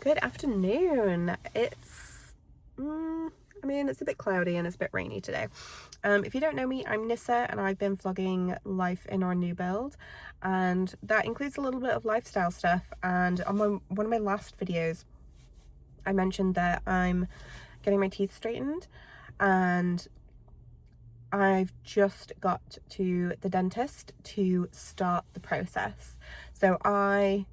Good afternoon. I mean, it's a bit cloudy and it's a bit rainy today. If you don't know me, I'm Nyssa and I've been vlogging life in our new build, and that includes a little bit of lifestyle stuff. And on one of my last videos, I mentioned that I'm getting my teeth straightened, and I've just got to the dentist to start the process. So I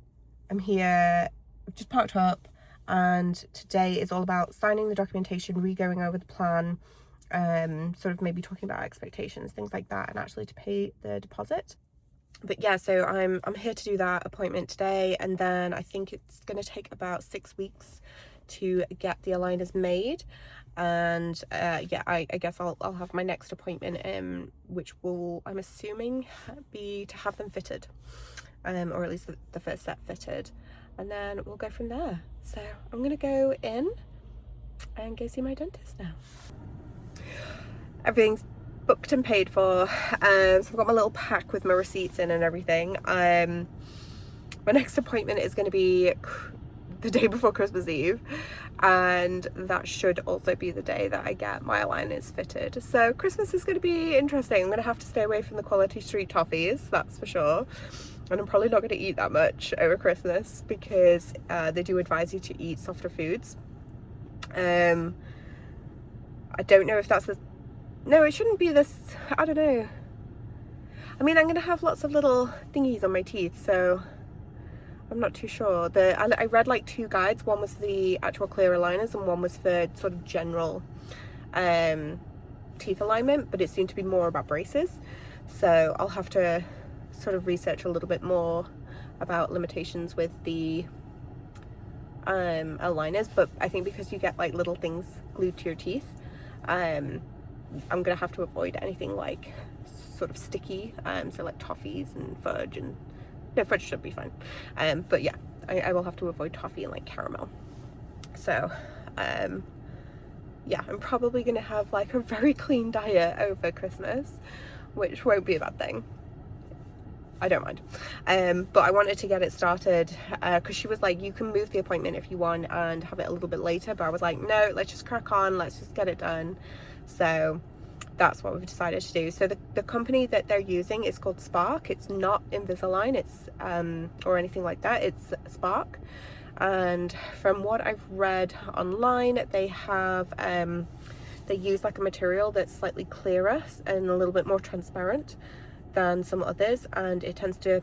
am here, I've just parked up, and today is all about signing the documentation, re-going over the plan, sort of maybe talking about expectations, things like that, and actually to pay the deposit. But yeah, so I'm here to do that appointment today, and then I think it's going to take about 6 weeks to get the aligners made. And yeah, I guess I'll have my next appointment, which will, I'm assuming, be to have them fitted, or at least the first set fitted, and then we'll go from there. So I'm gonna go in and go see my dentist now. Everything's booked and paid for, so I've got my little pack with my receipts in and everything. My next appointment is going to be the day before Christmas Eve, and that should also be the day that I get my aligners fitted. So Christmas is going to be interesting. I'm going to have to stay away from the quality street toffees, that's for sure. And I'm probably not going to eat that much over Christmas because they do advise you to eat softer foods. I don't know if that's the... No, it shouldn't be this... I don't know. I mean, I'm going to have lots of little thingies on my teeth, so I'm not too sure. I read like 2 guides. One was the actual clear aligners and one was for sort of general teeth alignment, but it seemed to be more about braces. So I'll have to sort of research a little bit more about limitations with the aligners. But I think because you get like little things glued to your teeth, I'm gonna have to avoid anything like sort of sticky, so like toffees and fudge, and no, fudge should be fine, but yeah, I will have to avoid toffee and like caramel. So yeah, I'm probably gonna have like a very clean diet over Christmas, which won't be a bad thing. I don't mind, but I wanted to get it started because she was like, you can move the appointment if you want and have it a little bit later, but I was like, no, let's just crack on, let's just get it done. So that's what we've decided to do. So the company that they're using is called Spark. It's not Invisalign, it's or anything like that, it's Spark. And from what I've read online, they have they use like a material that's slightly clearer and a little bit more transparent than some others, and it tends to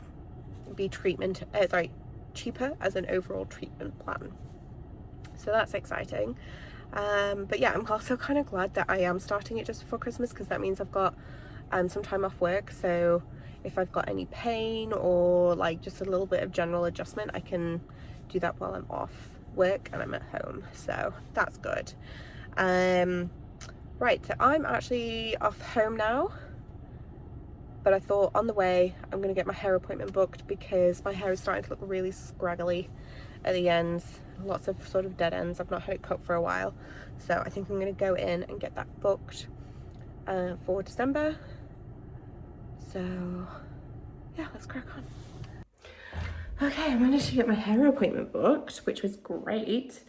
be cheaper as an overall treatment plan. So that's exciting. But yeah, I'm also kind of glad that I am starting it just before Christmas, because that means I've got some time off work. So if I've got any pain or like just a little bit of general adjustment, I can do that while I'm off work and I'm at home. So that's good. Right, so I'm actually off home now, but I thought on the way I'm gonna get my hair appointment booked because my hair is starting to look really scraggly at the ends, lots of sort of dead ends. I've not had it cut for a while, so I think I'm gonna go in and get that booked for December. So yeah, let's crack on. Okay, I managed to get my hair appointment booked, which was great.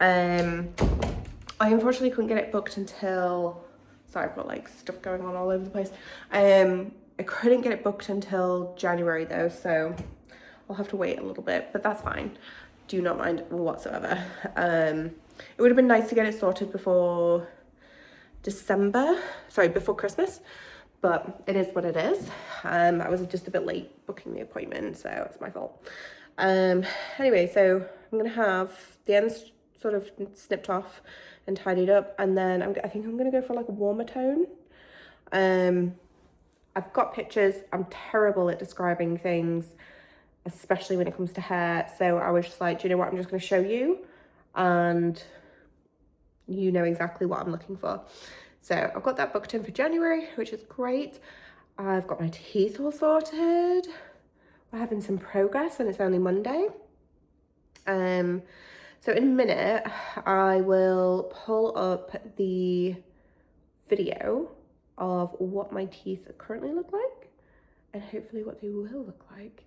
I unfortunately couldn't get it booked until, sorry, I've got like stuff going on all over the place. I couldn't get it booked until January though, so I'll have to wait a little bit, but that's fine. Do not mind whatsoever. It would have been nice to get it sorted before before Christmas, but it is what it is. I was just a bit late booking the appointment, so it's my fault. Anyway, so I'm gonna have the ends sort of snipped off and tidied up, and then I think I'm gonna go for like a warmer tone. I've got pictures. I'm terrible at describing things, especially when it comes to hair. So I was just like, do you know what? I'm just going to show you and you know exactly what I'm looking for. So I've got that booked in for January, which is great. I've got my teeth all sorted. We're having some progress and it's only Monday. So in a minute, I will pull up the video of what my teeth currently look like and hopefully what they will look like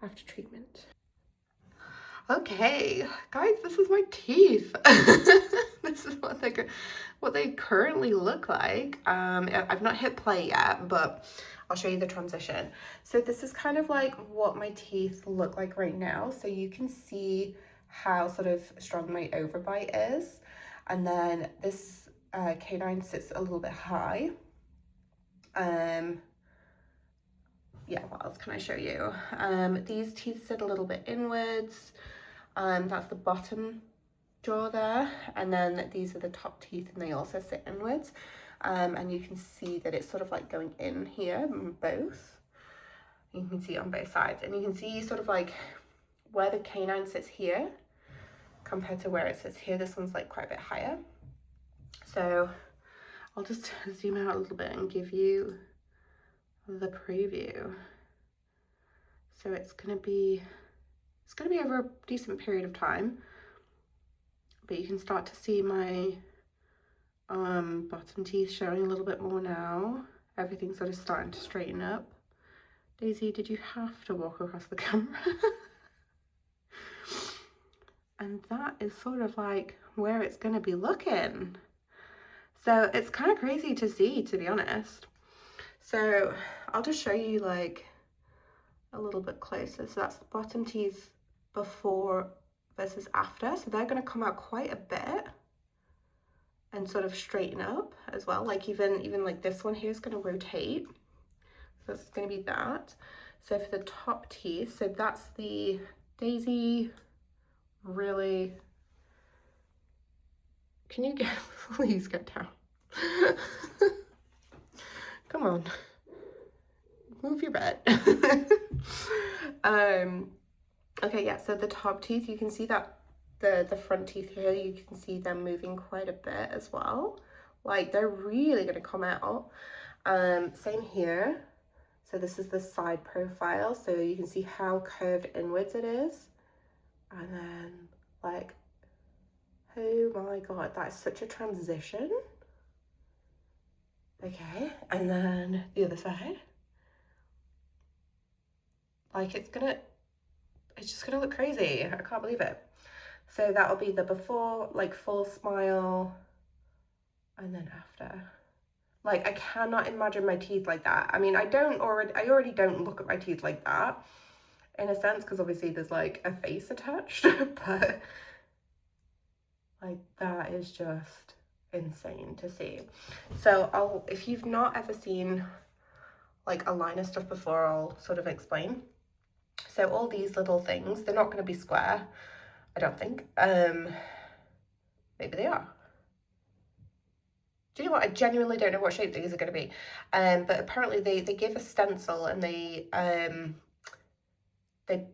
after treatment. Okay, guys, this is my teeth. This is what they currently look like. I've not hit play yet, but I'll show you the transition. So this is kind of like what my teeth look like right now. So you can see how sort of strong my overbite is. And then this canine sits a little bit high. Yeah, what else can I show you? These teeth sit a little bit inwards. That's the bottom jaw there, and then these are the top teeth, and they also sit inwards. And you can see that it's sort of like going in here, both. You can see it on both sides, and you can see sort of like where the canine sits here compared to where it sits here. This one's like quite a bit higher. So I'll just zoom out a little bit and give you the preview. So it's gonna be over a decent period of time, but you can start to see my bottom teeth showing a little bit more now. Everything's sort of starting to straighten up. Daisy, did you have to walk across the camera? And that is sort of like where it's gonna be looking. So it's kind of crazy to see, to be honest. So I'll just show you like a little bit closer. So that's the bottom teeth before versus after. So they're going to come out quite a bit and sort of straighten up as well. Like even like this one here is going to rotate. So it's going to be that. So for the top teeth, so that's the Daisy. Really, can you please get down? Come on, move your butt. Okay, yeah, so the top teeth, you can see that the front teeth here, you can see them moving quite a bit as well. Like they're really gonna come out. Same here. So this is the side profile, so you can see how curved inwards it is. And then like, oh my god, that is such a transition. Okay, and then the other side. Like it's just gonna look crazy. I can't believe it. So that'll be the before, like full smile, and then after. Like I cannot imagine my teeth like that. I mean, I already don't look at my teeth like that in a sense, because obviously there's like a face attached, but like that is just insane to see. So if you've not ever seen like aligner stuff before, I'll sort of explain. So all these little things, they're not going to be square, I don't think. Maybe they are. Do you know what? I genuinely don't know what shape these are going to be. But apparently they give a stencil, and they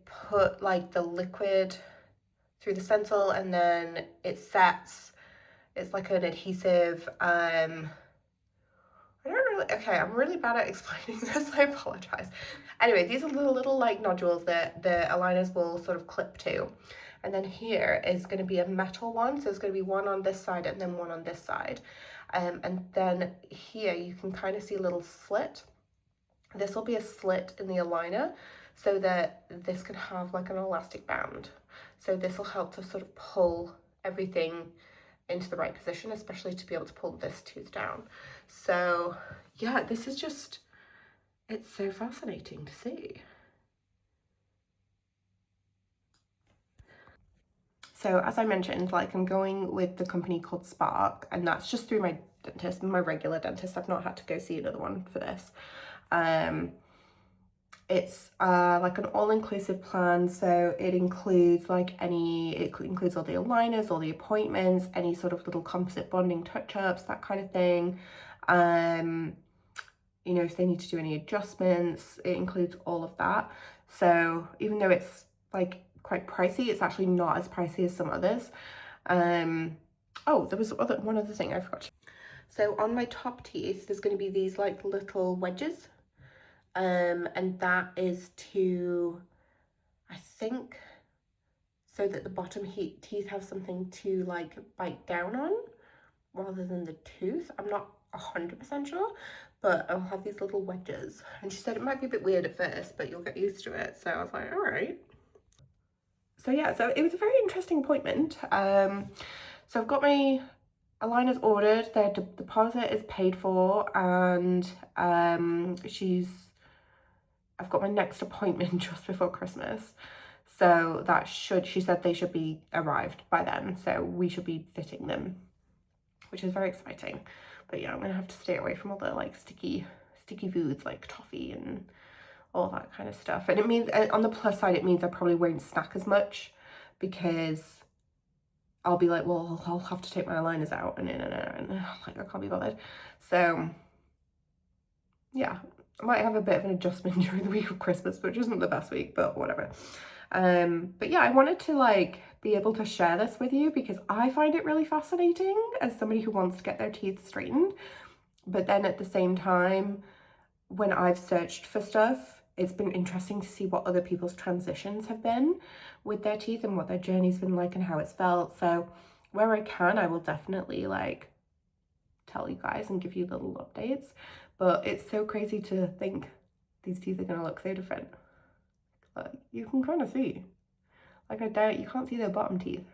put like the liquid through the stencil, and then it sets. It's like an adhesive. I don't really. Okay, I'm really bad at explaining this. I apologize. Anyway, these are little like nodules that the aligners will sort of clip to. And then here is going to be a metal one. So there's going to be one on this side and then one on this side. And then here you can kind of see a little slit. This will be a slit in the aligner so that this can have like an elastic band. So this will help to sort of pull everything into the right position, especially to be able to pull this tooth down. So yeah, this is just, it's so fascinating to see. So as I mentioned, like I'm going with the company called Spark, and that's just through my dentist, my regular dentist. I've not had to go see another one for this. It's like an all-inclusive plan, so it includes like it includes all the aligners, all the appointments, any sort of little composite bonding touch-ups, that kind of thing. You know, if they need to do any adjustments, it includes all of that. So even though it's like quite pricey, it's actually not as pricey as some others. Oh, there was one other thing I forgot. So on my top teeth, there's going to be these like little wedges. And that is to, I think, so that the bottom teeth have something to like bite down on rather than the tooth. I'm not 100% sure, but I'll have these little wedges. And she said it might be a bit weird at first, but you'll get used to it. So I was like, all right. so yeah, so it was a very interesting appointment. So I've got my aligners ordered, their deposit is paid for, and I've got my next appointment just before Christmas. So that she said they should be arrived by then. So we should be fitting them, which is very exciting. But yeah, I'm gonna have to stay away from all the like sticky foods like toffee and all that kind of stuff. And it means, on the plus side, it means I probably won't snack as much, because I'll be like, well, I'll have to take my aligners out, and like I can't be bothered. So yeah, I might have a bit of an adjustment during the week of Christmas, which isn't the best week, but whatever. But yeah, I wanted to like be able to share this with you because I find it really fascinating as somebody who wants to get their teeth straightened. But then at the same time, when I've searched for stuff, it's been interesting to see what other people's transitions have been with their teeth and what their journey's been like and how it's felt. So where I can, I will definitely like tell you guys and give you little updates. But it's so crazy to think these teeth are gonna look so different. But you can kind of see, like I doubt you can't see their bottom teeth.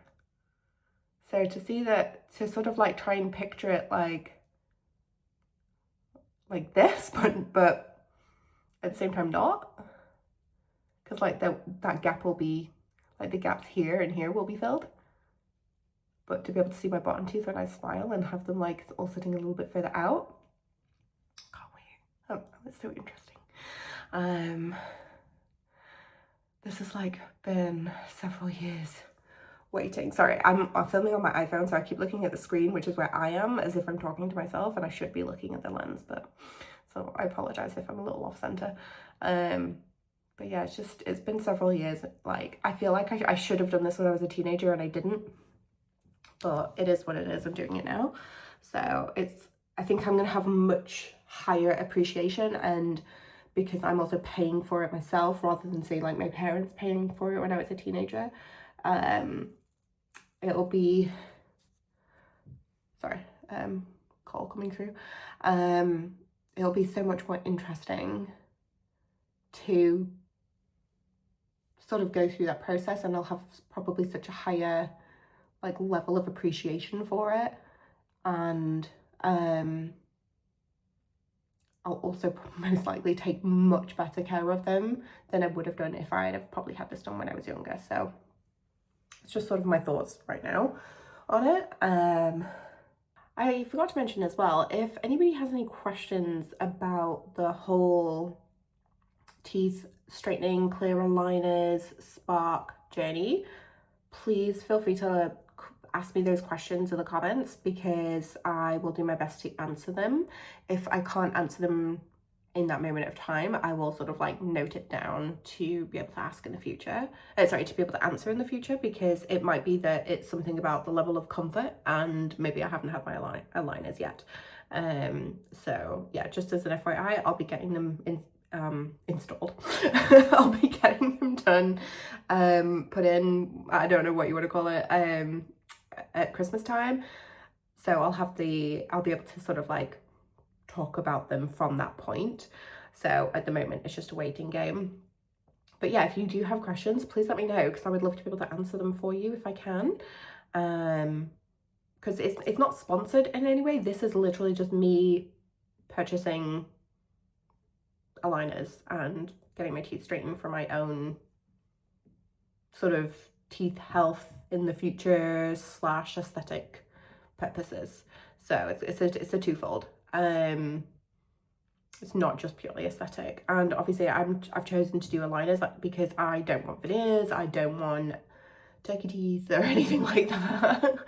So to see that, to sort of like try and picture it like this, but at the same time not, because like that gap will be, like the gaps here and here will be filled. But to be able to see my bottom teeth when I smile and have them like all sitting a little bit further out, can't wait. Oh, it's so interesting. This has like been several years waiting. Sorry, I'm filming on my iPhone, so I keep looking at the screen, which is where I am, as if I'm talking to myself, and I should be looking at the lens, but so I apologize if I'm a little off center. But yeah, it's been several years. Like I feel like I should have done this when I was a teenager and I didn't, but it is what it is. I'm doing it now. So I think I'm gonna have a much higher appreciation, and because I'm also paying for it myself rather than say like my parents paying for it when I was a teenager, it'll be, sorry, call coming through. It'll be so much more interesting to sort of go through that process, and I'll have probably such a higher like level of appreciation for it, and I'll also most likely take much better care of them than I would have done if I'd have probably had this done when I was younger. So it's just sort of my thoughts right now on it. I forgot to mention as well, if anybody has any questions about the whole teeth straightening, clear aligners, spark journey, please feel free to ask me those questions in the comments, because I will do my best to answer them. If I can't answer them in that moment of time, I will sort of like note it down to be able to ask in the future. To be able to answer in the future, because it might be that it's something about the level of comfort, and maybe I haven't had my aligners yet. So yeah, just as an FYI, I'll be getting them installed. I'll be getting them done, put in, I don't know what you want to call it, at Christmas time. So I'll be able to sort of like talk about them from that point. So at the moment it's just a waiting game. But yeah, if you do have questions, please let me know, because I would love to be able to answer them for you if I can. Because it's not sponsored in any way. This is literally just me purchasing aligners and getting my teeth straightened for my own sort of teeth health in the future / aesthetic purposes. So it's a twofold. It's not just purely aesthetic, and obviously I've chosen to do aligners because I don't want veneers, I don't want turkey teeth or anything like that.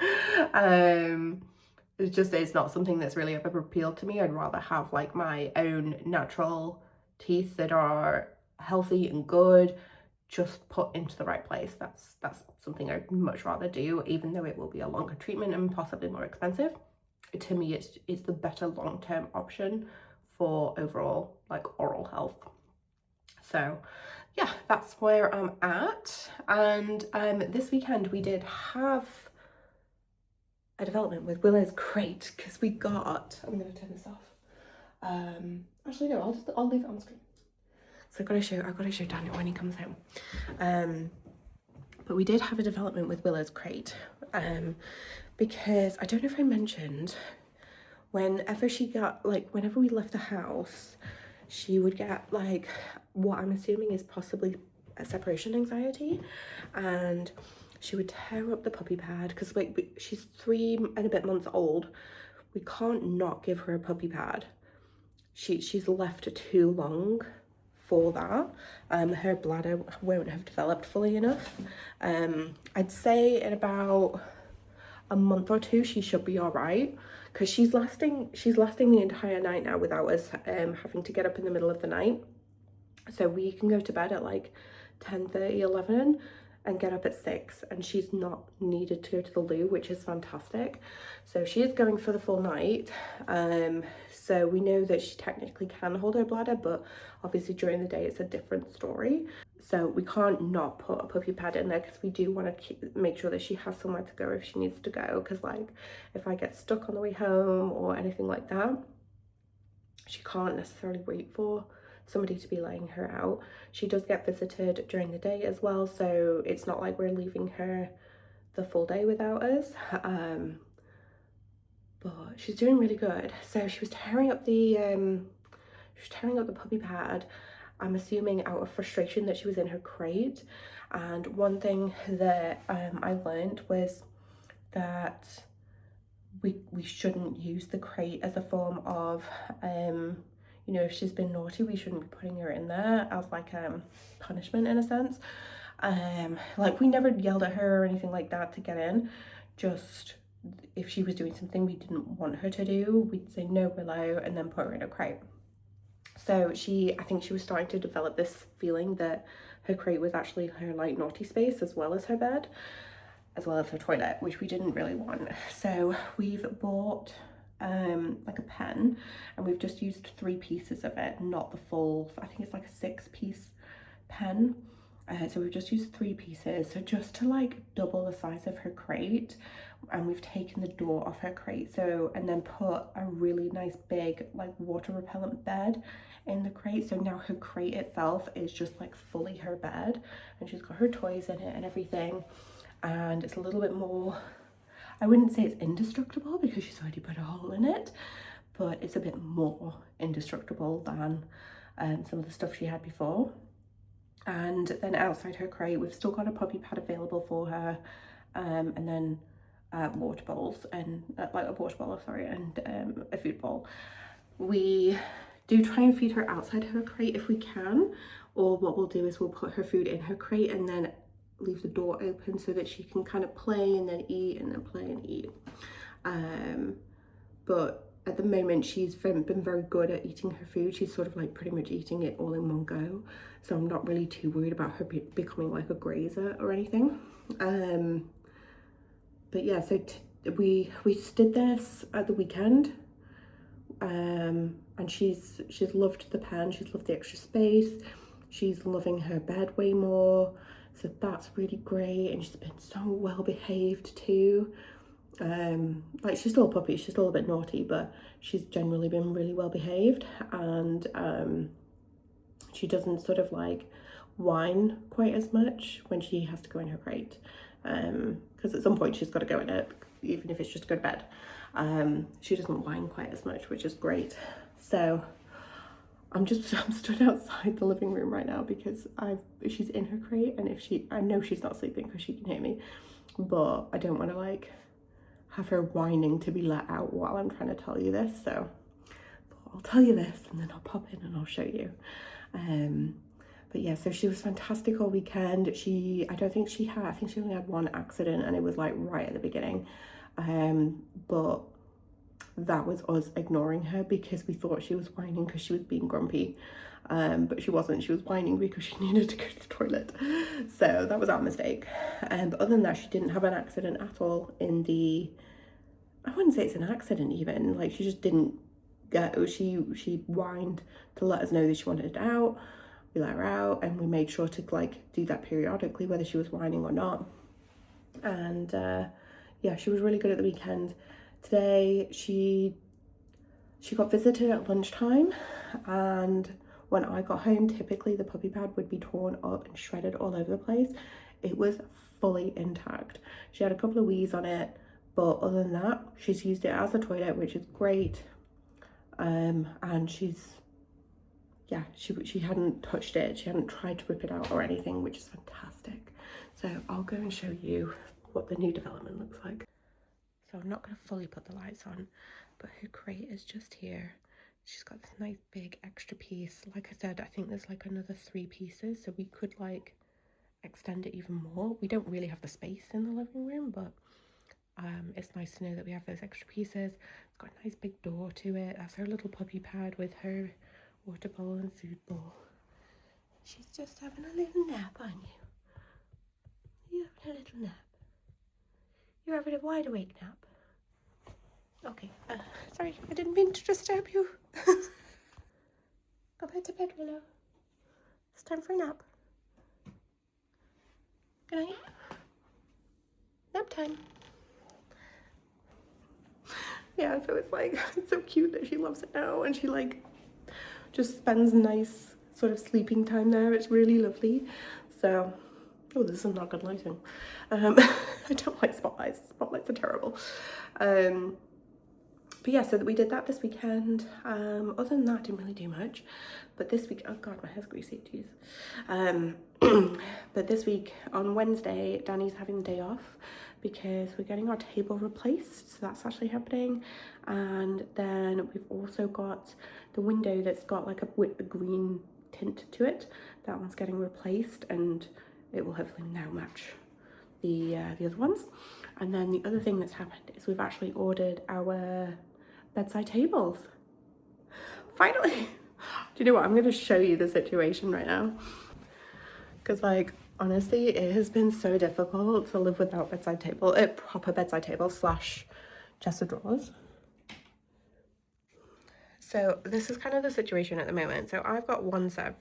It's not something that's really ever appealed to me. I'd rather have like my own natural teeth that are healthy and good, just put into the right place. That's something I'd much rather do, even though it will be a longer treatment and possibly more expensive. To me, it's the better long-term option for overall like oral health. So yeah, that's where I'm at. And this weekend we did have a development with Willow's crate, because we got, I'm gonna turn this off. Actually no, I'll leave it on screen. So I've got to show Daniel when he comes home. But we did have a development with Willow's crate, because I don't know if I mentioned, whenever she got, like, whenever we left the house, she would get, like, what I'm assuming is possibly a separation anxiety, and she would tear up the puppy pad, because, like, she's 3 and a bit months old. We can't not give her a puppy pad. She's left too long for that. Her bladder won't have developed fully enough. I'd say in about a month or two she should be all right, because she's lasting the entire night now without us having to get up in the middle of the night. So we can go to bed at like 10:30, 11 and get up at 6, and she's not needed to go to the loo, which is fantastic. So she is going for the full night. So we know that she technically can hold her bladder, but obviously during the day it's a different story. So we can't not put a puppy pad in there, because we do want to make sure that she has somewhere to go if she needs to go, because, like, if I get stuck on the way home or anything like that, she can't necessarily wait for somebody to be laying her out. She does get visited during the day as well, so it's not like we're leaving her the full day without us. But she's doing really good. So she was tearing up the puppy pad, I'm assuming out of frustration that she was in her crate. And one thing that I learned was that we shouldn't use the crate as a form of you know, if she's been naughty, we shouldn't be putting her in there as like punishment in a sense. Like, we never yelled at her or anything like that to get in. Just if she was doing something we didn't want her to do, we'd say no, Willow, and then put her in a crate. So I think she was starting to develop this feeling that her crate was actually her like naughty space, as well as her bed, as well as her toilet, which we didn't really want. So we've bought like a pen, and we've just used 3 pieces of it, not the full, I think it's like a 6-piece pen. So we've just used 3 pieces, so just to like double the size of her crate. And we've taken the door off her crate, so, and then put a really nice big like water repellent bed in the crate. So now her crate itself is just like fully her bed, and she's got her toys in it and everything. And it's a little bit more, I wouldn't say it's indestructible because she's already put a hole in it, but it's a bit more indestructible than some of the stuff she had before. And then outside her crate, we've still got a puppy pad available for her, and then water bowls, and like a water bowl, sorry, and a food bowl. We do try and feed her outside her crate if we can, or what we'll do is we'll put her food in her crate and then leave the door open so that she can kind of play and then eat, and then play and eat. But at the moment she's been very good at eating her food. She's sort of like pretty much eating it all in one go, so I'm not really too worried about her becoming like a grazer or anything. But yeah, so we just did this at the weekend, and she's loved the pen, she's loved the extra space, she's loving her bed way more, so that's really great. And she's been so well behaved too. Like, she's still a puppy, she's still a bit naughty, but she's generally been really well behaved. And she doesn't sort of like whine quite as much when she has to go in her crate, because at some point she's got to go in it, even if it's just to go to bed. She doesn't whine quite as much, which is great. So I'm stood outside the living room right now because she's in her crate, and I know she's not sleeping because she can hear me, but I don't want to like have her whining to be let out while I'm trying to tell you this. So I'll tell you this and then I'll pop in and I'll show you. But yeah, so she was fantastic all weekend. I think she only had 1 accident, and it was like right at the beginning. But that was us ignoring her because we thought she was whining because she was being grumpy. But she wasn't. She was whining because she needed to go to the toilet. So that was our mistake. But other than that, she didn't have an accident at all I wouldn't say it's an accident even. Like, she just didn't go. She whined to let us know that she wanted it out. We let her out, and we made sure to like do that periodically, whether she was whining or not. And yeah, she was really good at the weekend. Today she got visited at lunchtime, and when I got home, typically the puppy pad would be torn up and shredded all over the place. It was fully intact. She had a couple of wees on it, but other than that, she's used it as a toilet, which is great. And yeah, she hadn't touched it, she hadn't tried to rip it out or anything, which is fantastic. So I'll go and show you what the new development looks like. So I'm not going to fully put the lights on, but her crate is just here. She's got this nice big extra piece. Like I said, I think there's like another 3 pieces, so we could like extend it even more. We don't really have the space in the living room, but it's nice to know that we have those extra pieces. It's got a nice big door to it. That's her little puppy pad with her water bowl and food bowl. She's just having a little nap, aren't you? You're having a little nap. You're having a wide awake nap. Okay, sorry, I didn't mean to disturb you. Go back to bed, Willow. It's time for a nap. Good night. Nap time. Yeah, so it's like, it's so cute that she loves it now, and she like just spends nice sort of sleeping time there. It's really lovely. So, oh, this is not good lighting. I don't like spotlights. Spotlights are terrible. But yeah, so we did that this weekend. Other than that, I didn't really do much. But this week, oh god, my hair's greasy, jeez. But this week, on Wednesday, Danny's having the day off because we're getting our table replaced. So that's actually happening. And then we've also got the window that's got like a green tint to it. That one's getting replaced, and it will hopefully now match the other ones. And then the other thing that's happened is we've actually ordered our bedside tables. Finally! Do you know what? I'm going to show you the situation right now. Because like, honestly, it has been so difficult to live without bedside table, a proper bedside table slash chest of drawers. So this is kind of the situation at the moment. So I've got one set of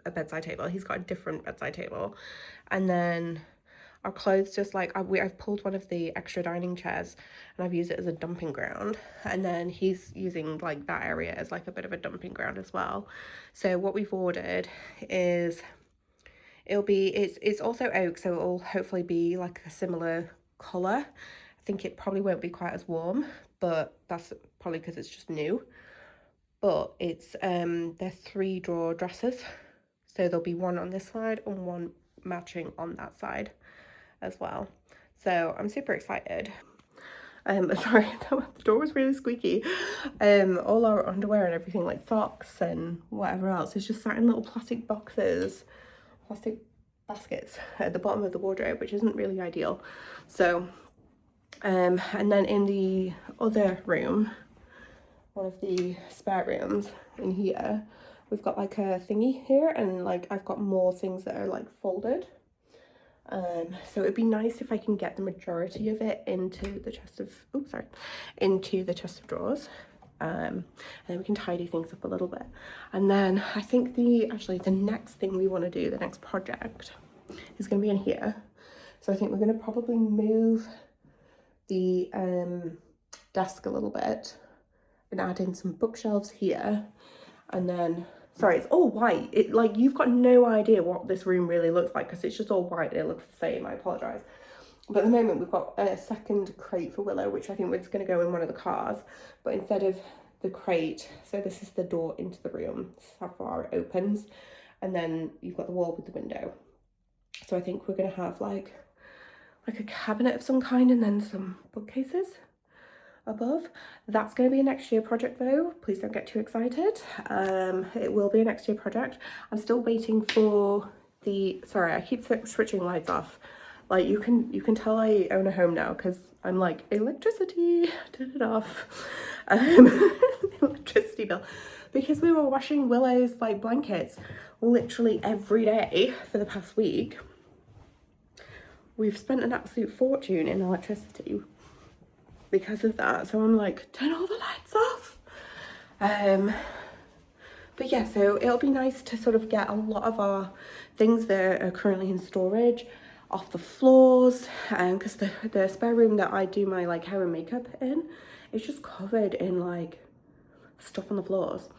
a bedside table. He's got a different bedside table. And then our clothes, just like I've pulled one of the extra dining chairs and I've used it as a dumping ground, and then he's using like that area as like a bit of a dumping ground as well. So what we've ordered is it's also oak, so it'll hopefully be like a similar color. I think it probably won't be quite as warm, but that's probably because it's just new. But it's they're 3 drawer dressers, so there'll be one on this side and one matching on that side as well. So I'm super excited. Sorry, the door was really squeaky. All our underwear and everything, like socks and whatever else, is just sat in little plastic boxes, plastic baskets at the bottom of the wardrobe, which isn't really ideal. So and then in the other room, one of the spare rooms in here, we've got like a thingy here, and like I've got more things that are like folded. So it'd be nice if I can get the majority of it into the chest of, into the chest of drawers. And then we can tidy things up a little bit. And then I think the next thing we want to do, the next project, is going to be in here. So I think we're going to probably move the desk a little bit and add in some bookshelves here. And then, sorry, it's all white. It like, you've got no idea what this room really looks like because it's just all white and it looks the same. I apologise. But at the moment we've got a second crate for Willow, which I think is going to go in one of the cars. But instead of the crate, so this is the door into the room. This is how far it opens. And then you've got the wall with the window. So I think we're going to have like a cabinet of some kind and then some bookcases above. That's going to be a next year project though. Please don't get too excited. It will be a next year project. I'm still waiting for the, sorry, I keep switching lights off. Like you can tell I own a home now because I'm like, electricity, turn it off. Electricity bill. Because we were washing Willow's like blankets literally every day for the past week. We've spent an absolute fortune in electricity because of that. So I'm like, turn all the lights off. But yeah, so it'll be nice to sort of get a lot of our things that are currently in storage off the floors, because the spare room that I do my like hair and makeup in is just covered in like stuff on the floors.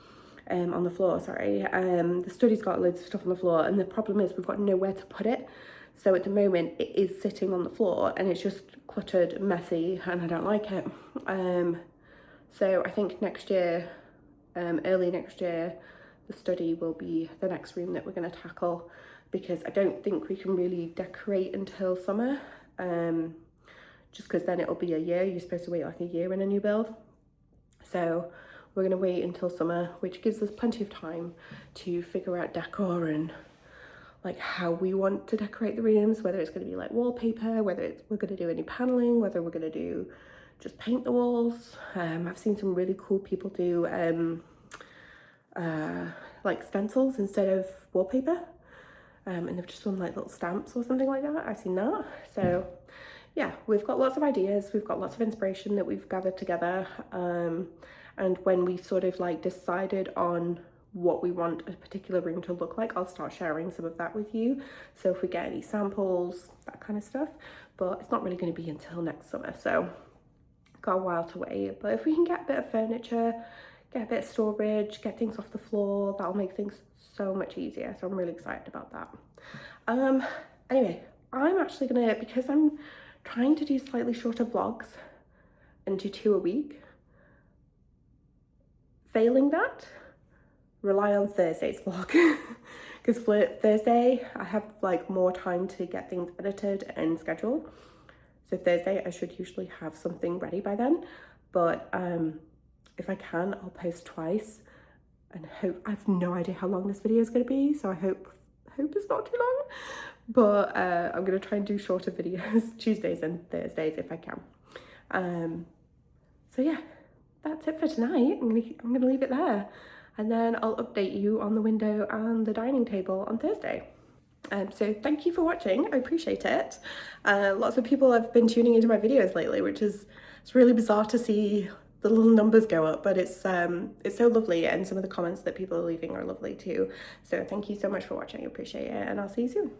On the floor, sorry. The study's got loads of stuff on the floor, and the problem is we've got nowhere to put it. So at the moment it is sitting on the floor and it's just cluttered, messy, and I don't like it. So I think next year, early next year, the study will be the next room that we're going to tackle, because I don't think we can really decorate until summer, just because then it'll be a year. You're supposed to wait like a year in a new build. So we're going to wait until summer, which gives us plenty of time to figure out decor and like how we want to decorate the rooms, whether it's going to be like wallpaper, whether we're going to do any paneling, whether we're going to do just paint the walls. I've seen some really cool people do like stencils instead of wallpaper, and they've just done like little stamps or something like that. I've seen that. So yeah, we've got lots of ideas, we've got lots of inspiration that we've gathered together, and when we sort of like decided on what we want a particular room to look like, I'll start sharing some of that with you. So if we get any samples, that kind of stuff, but it's not really going to be until next summer, so got a while to wait. But if we can get a bit of furniture, get a bit of storage, get things off the floor, that'll make things so much easier. So I'm really excited about that. Anyway, I'm actually gonna, because I'm trying to do slightly shorter vlogs and do 2 a week, failing that, rely on Thursday's vlog. Because for Thursday I have like more time to get things edited and scheduled. So Thursday I should usually have something ready by then, but if I can, I'll post twice, and hope, I have no idea how long this video is going to be, so I hope it's not too long, but I'm going to try and do shorter videos Tuesdays and Thursdays if I can. So yeah, that's it for tonight. I'm gonna leave it there, and then I'll update you on the window and the dining table on Thursday. So thank you for watching, I appreciate it. Lots of people have been tuning into my videos lately, which is, it's really bizarre to see the little numbers go up, but it's so lovely, and some of the comments that people are leaving are lovely too. So thank you so much for watching, I appreciate it, and I'll see you soon.